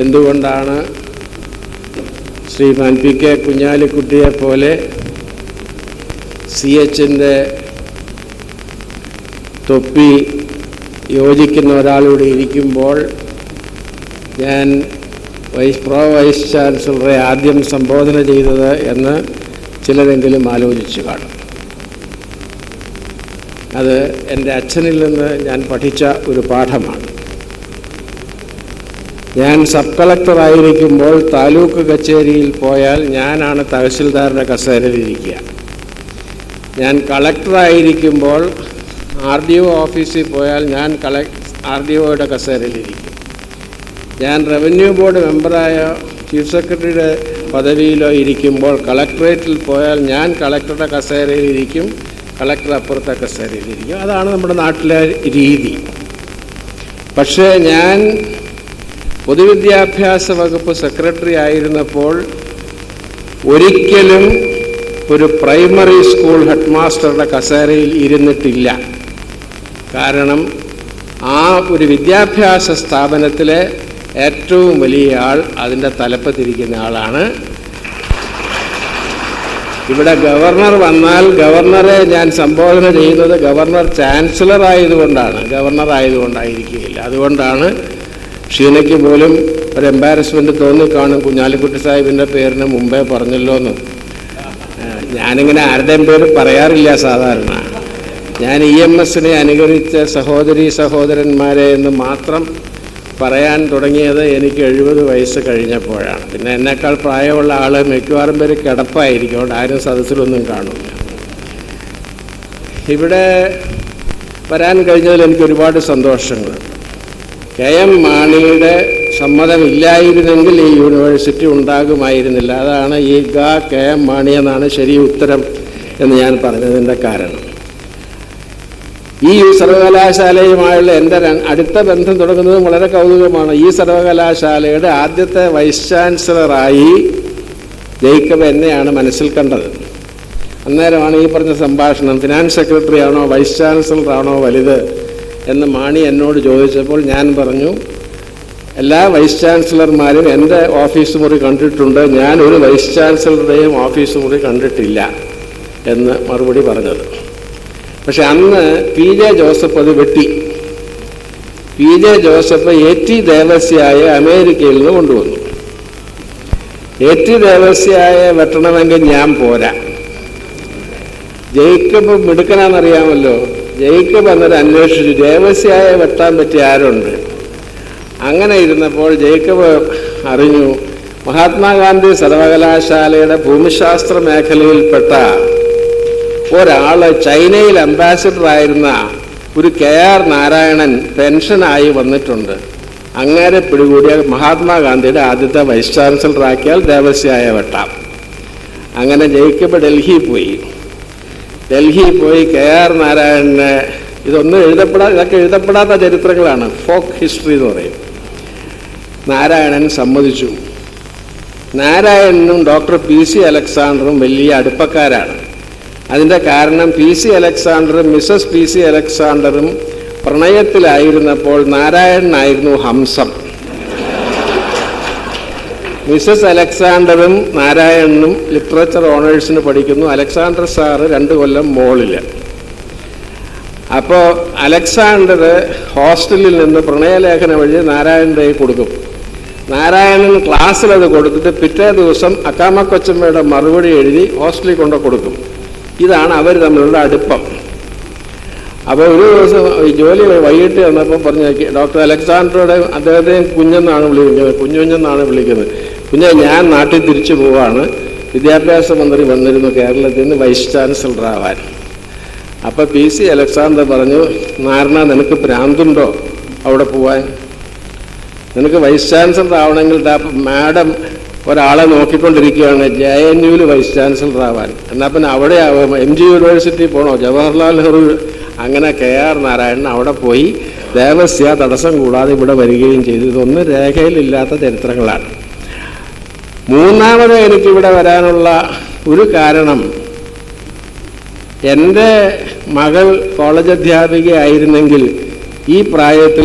എന്തുകൊണ്ടാണ് ശ്രീമാൻ P K കുഞ്ഞാലിക്കുട്ടിയെപ്പോലെ CHൻ്റെ തൊപ്പി യോജിക്കുന്ന ഒരാളിവിടെ ഇരിക്കുമ്പോൾ ഞാൻ വൈസ് ചാൻസലറെ ആദ്യം സംബോധന ചെയ്തത് എന്ന് ചിലരെങ്കിലും ആലോചിച്ചു കാണും. അത് എൻ്റെ അച്ഛനിൽ നിന്ന് ഞാൻ പഠിച്ച ഒരു പാഠമാണ്. ഞാൻ സബ് കളക്ടറായിരിക്കുമ്പോൾ താലൂക്ക് കച്ചേരിയിൽ പോയാൽ ഞാനാണ് തഹസിൽദാരുടെ കസേരയിലിരിക്കുക. ഞാൻ കളക്ടറായിരിക്കുമ്പോൾ RDO ഓഫീസിൽ പോയാൽ ഞാൻ RDOയുടെ കസേരയിലിരിക്കും. ഞാൻ റവന്യൂ ബോർഡ് മെമ്പറായ ചീഫ് സെക്രട്ടറിയുടെ പദവിയിലോ ഇരിക്കുമ്പോൾ കളക്ടറേറ്റിൽ പോയാൽ ഞാൻ കളക്ടറുടെ കസേരയിലിരിക്കും, കളക്ടർ അപ്പുറത്തെ കസേരയിലിരിക്കും. അതാണ് നമ്മുടെ നാട്ടിലെ രീതി. പക്ഷേ ഞാൻ പൊതുവിദ്യാഭ്യാസ വകുപ്പ് സെക്രട്ടറി ആയിരുന്നപ്പോൾ ഒരിക്കലും ഒരു പ്രൈമറി സ്കൂൾ ഹെഡ് മാസ്റ്ററുടെ കസേരയിൽ ഇരുന്നിട്ടില്ല. കാരണം ആ ഒരു വിദ്യാഭ്യാസ സ്ഥാപനത്തിലെ ഏറ്റവും വലിയ ആൾ അതിൻ്റെ തലപ്പത്തിരിക്കുന്ന ആളാണ്. ഇവിടെ ഗവർണർ വന്നാൽ ഗവർണറെ ഞാൻ സംബോധന ചെയ്യുന്നത് ഗവർണർ ചാൻസലർ ആയതുകൊണ്ടാണ്, ഗവർണർ ആയതുകൊണ്ടായിരിക്കുകയില്ല. അതുകൊണ്ടാണ് ഷീനയ്ക്ക് പോലും ഒരു എംബാരസ്മെൻറ്റ് തോന്നിക്കാണും, കുഞ്ഞാലിക്കുട്ടി സാഹിബിൻ്റെ പേരിന് മുമ്പേ പറഞ്ഞല്ലോ എന്ന്. ഞാനിങ്ങനെ ആരുടെയും പേര് പറയാറില്ല സാധാരണ. ഞാൻ EMSനെ അനുകരിച്ച സഹോദരന്മാരെ എന്ന് മാത്രം പറയാൻ തുടങ്ങിയത് എനിക്ക് 70 വയസ്സ് കഴിഞ്ഞപ്പോഴാണ്. പിന്നെ എന്നേക്കാൾ പ്രായമുള്ള ആൾ മിക്കവാറും പേര് കിടപ്പായിരിക്കും, അതുകൊണ്ട് ആരും സദസ്സിലൊന്നും കാണില്ല. ഇവിടെ വരാൻ കഴിഞ്ഞതിൽ എനിക്ക് ഒരുപാട് സന്തോഷങ്ങളുണ്ട്. KM മാണിയുടെ സമ്മതമില്ലായിരുന്നെങ്കിൽ ഈ യൂണിവേഴ്സിറ്റി ഉണ്ടാകുമായിരുന്നില്ല. അതാണ് ഈ KM മാണി എന്നാണ് ശരി ഉത്തരം എന്ന് ഞാൻ പറഞ്ഞതിൻ്റെ കാരണം. ഈ സർവകലാശാലയുമായുള്ള എൻ്റെ അടുത്ത ബന്ധം തുടങ്ങുന്നത് വളരെ കൗതുകമാണ്. ഈ സർവകലാശാലയുടെ ആദ്യത്തെ വൈസ് ചാൻസലറായി ജേക്കബ് എന്നെയാണ് മനസ്സിൽ കണ്ടത്. അന്നേരമാണ് ഈ പറഞ്ഞ സംഭാഷണം, ഫിനാൻസ് സെക്രട്ടറി ആണോ വൈസ് ചാൻസലറാണോ വലുത് എന്ന് മാണി എന്നോട് ചോദിച്ചപ്പോൾ ഞാൻ പറഞ്ഞു, എല്ലാ വൈസ് ചാൻസലർമാരും എൻ്റെ ഓഫീസ് മുറി കണ്ടിട്ടുണ്ട്, ഞാൻ ഒരു വൈസ് ചാൻസലറുടെയും ഓഫീസ് മുറി കണ്ടിട്ടില്ല എന്ന് മറുപടി പറഞ്ഞത്. പക്ഷെ അന്ന് PJ ജോസഫ് അത് വെട്ടി. PJ ജോസഫ് AT ദേവസ്യായെ അമേരിക്കയിൽ നിന്ന് കൊണ്ടുവന്നു. AT ദേവസ്യായെ വെട്ടണമെങ്കിൽ ഞാൻ പോരാ. ജേക്കബ് മിടുക്കനാണെന്നറിയാമല്ലോ. ജേക്കബ് അന്നേരം അന്വേഷിച്ചു ദേവസ്യായെ വെട്ടാൻ പറ്റിയ ആരുണ്ട്. അങ്ങനെ ഇരുന്നപ്പോൾ ജേക്കബ് അറിഞ്ഞു മഹാത്മാഗാന്ധി സർവകലാശാലയുടെ ഭൂമിശാസ്ത്ര മേഖലയിൽപ്പെട്ട ഒരാൾ ചൈനയിൽ അംബാസിഡറായിരുന്ന ഒരു KR നാരായണൻ പെൻഷനായി വന്നിട്ടുണ്ട്. അങ്ങനെ പിടികൂടിയ മഹാത്മാഗാന്ധിയുടെ ആദ്യത്തെ വൈസ് ചാൻസലറാക്കിയാൽ ദേവസ്യായെ വെട്ടാം. അങ്ങനെ ജേക്കബ് ഡൽഹിയിൽ പോയി KR നാരായണനെ, ഇതൊക്കെ എഴുതപ്പെടാത്ത ചരിത്രങ്ങളാണ്, ഫോക്ക് ഹിസ്റ്ററി എന്ന് പറയും. നാരായണൻ സമ്മതിച്ചു. നാരായണനും ഡോക്ടർ PC അലക്സാണ്ടറും വലിയ അടുപ്പക്കാരാണ്. അതിൻ്റെ കാരണം PC അലക്സാണ്ടറും മിസസ് PC അലക്സാണ്ടറും പ്രണയത്തിലായിരുന്നപ്പോൾ നാരായണനായിരുന്നു ഹംസം. മിസസ് അലക്സാണ്ടറും നാരായണനും ലിറ്ററേച്ചർ ഓണേഴ്സിന് പഠിക്കുന്നു. അലക്സാണ്ടർ സാറ് 2 കൊല്ലം മോളിൽ. അപ്പോൾ അലക്സാണ്ടർ ഹോസ്റ്റലിൽ നിന്ന് പ്രണയലേഖനം എഴുതി നാരായണൻ്റെ കൊടുക്കും. നാരായണൻ ക്ലാസ്സിലത് കൊടുത്തിട്ട് പിറ്റേ ദിവസം അക്കാമ കൊച്ചമ്മയുടെ മറുപടി എഴുതി ഹോസ്റ്റലിൽ കൊണ്ട് കൊടുക്കും. ഇതാണ് അവർ തമ്മിലുള്ള അടുപ്പം. അപ്പോൾ ഒരു ദിവസം ജോലി വൈകിട്ട് വന്നപ്പോൾ പറഞ്ഞു, ഡോക്ടർ അലക്സാണ്ടറുടെ അദ്ദേഹത്തെ കുഞ്ഞെന്നാണ് വിളിക്കുന്നത്. കുഞ്ഞെ, ഞാൻ നാട്ടിൽ തിരിച്ചു പോവാണ്, വിദ്യാഭ്യാസ മന്ത്രി വന്നിരുന്നു കേരളത്തിൽ നിന്ന് വൈസ് ചാൻസലറാവാൻ. അപ്പോൾ PC അലക്സാണ്ടർ പറഞ്ഞു, നാരണ നിനക്ക് ഭ്രാന്തുണ്ടോ അവിടെ പോവാൻ? നിനക്ക് വൈസ് ചാൻസലർ ആവണമെങ്കിൽ മാഡം ഒരാളെ നോക്കിക്കൊണ്ടിരിക്കുകയാണ് JNUവിൽ വൈസ് ചാൻസലർ ആവാൻ. എന്നാൽ പിന്നെ അവിടെ ആവാം, MG യൂണിവേഴ്സിറ്റി പോകണോ, ജവഹർലാൽ നെഹ്റു. അങ്ങനെ KR നാരായണൻ അവിടെ പോയി ദേവസ്യ തടസ്സം കൂടാതെ ഇവിടെ വരികയും ചെയ്തു. ഇതൊന്നും രേഖയിലില്ലാത്ത ചരിത്രങ്ങളാണ്. മൂന്നാമത് എനിക്കിവിടെ വരാനുള്ള ഒരു കാരണം, എൻ്റെ മകൾ കോളേജ് അധ്യാപികയായിരുന്നെങ്കിൽ ഈ പ്രായത്തിൽ